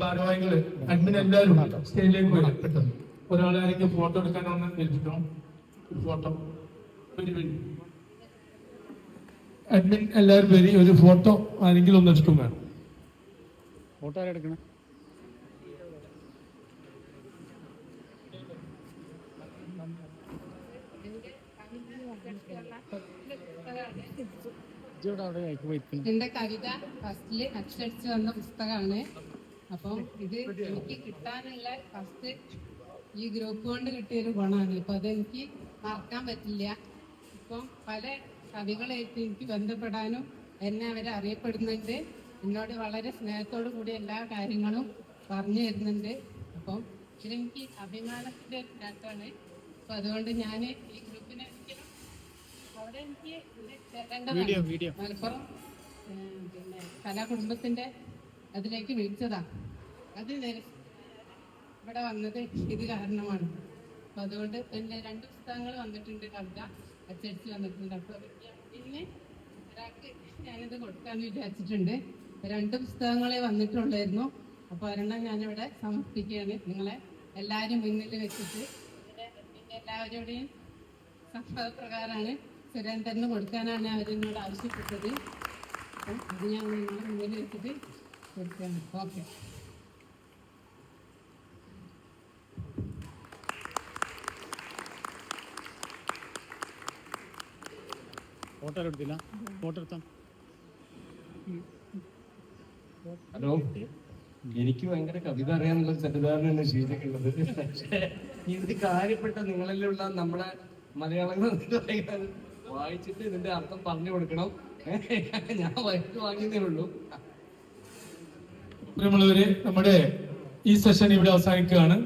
ഭാരവാഹികള് admin എല്ലാവരും സ്റ്റേജിലേക്ക് വരും പെട്ടെന്ന്. ഒരാളാരെങ്കിലും ഫോട്ടോ എടുക്കാനൊന്ന് ഏൽപ്പിക്കണം. ഫോട്ടോ അഡ്മിൻ എല്ലാവരും വരി, ഒരു ഫോട്ടോ ആരെങ്കിലും ഒന്ന് എടുക്കും വേണം. ഫോട്ടോ എടുക്കണം. എന്റെ കവിത ഫസ്റ്റില് അച്ചടിച്ച് വന്ന പുസ്തകമാണ്. അപ്പം ഇത് എനിക്ക് കിട്ടാനുള്ള ഫസ്റ്റ് ഈ ഗ്രൂപ്പ് കൊണ്ട് കിട്ടിയൊരു ഗുണമാണ്. അപ്പൊ അതെനിക്ക് മറക്കാൻ പറ്റില്ല. ഇപ്പം പല കവികളായിട്ട് എനിക്ക് ബന്ധപ്പെടാനും എന്നെ അവരെ അറിയപ്പെടുന്നുണ്ട്. എന്നോട് വളരെ സ്നേഹത്തോടു കൂടി എല്ലാ കാര്യങ്ങളും പറഞ്ഞു തരുന്നുണ്ട്. അപ്പം ഇതിലെനിക്ക് അഭിമാനത്തിന്റെ ഒരു നേട്ടമാണ്. അപ്പൊ അതുകൊണ്ട് ഞാൻ ഈ ഗ്രൂപ്പിനെ അവിടെ എനിക്ക് മലപ്പുറം പിന്നെ കലാകുടുംബത്തിന്റെ അതിലേക്ക് വിളിച്ചതാ. അത് ഇവിടെ വന്നത് ഇത് കാരണമാണ്. അപ്പൊ അതുകൊണ്ട് പിന്നെ 2 പുസ്തകങ്ങൾ വന്നിട്ടുണ്ട്, കവിത അച്ചടിച്ച് വന്നിട്ടുണ്ട്. അപ്പൊ പിന്നെ ഒരാൾക്ക് ഞാനിത് കൊടുക്കാന്ന് വിചാരിച്ചിട്ടുണ്ട്. 2 പുസ്തകങ്ങളെ വന്നിട്ടുള്ളായിരുന്നു. അപ്പൊ ഒരെണ്ണം ഞാനിവിടെ സമർപ്പിക്കുകയാണ് നിങ്ങളെ എല്ലാവരും മുന്നിൽ വെച്ചിട്ട്. പിന്നെ എല്ലാവരുടെയും സമ്മതപ്രകാരമാണ് സുരേന്ദ്രന് കൊടുക്കാനാണ് അവരെന്നോട് ആവശ്യപ്പെട്ടത്. അപ്പം അത് ഞാൻ നിങ്ങളെ മുന്നിൽ വെച്ചിട്ട് കൊടുക്കുകയാണ്. ഓക്കെ. ഫോട്ടോ എടുത്തില്ല, ഫോട്ടോ എടുത്താ. ഹലോ, എനിക്ക് ഭയങ്കര കവിത അറിയാന്നുള്ള തെറ്റിദ്ധാരണയാണ് ശീലിക്കുന്നത്. പക്ഷേ ഇത് കാര്യപ്പെട്ട നിങ്ങളിലുള്ള നമ്മുടെ മലയാളങ്ങൾ വായിച്ചിട്ട് ഇതിന്റെ അർത്ഥം പറഞ്ഞു കൊടുക്കണം. ഞാൻ വയറ്റ് വാങ്ങിയതേ ഉള്ളൂ. പ്രിയമുള്ളവരെ, നമ്മുടെ ഈ സെഷൻ ഇവിടെ അവസാനിക്കുകയാണ്.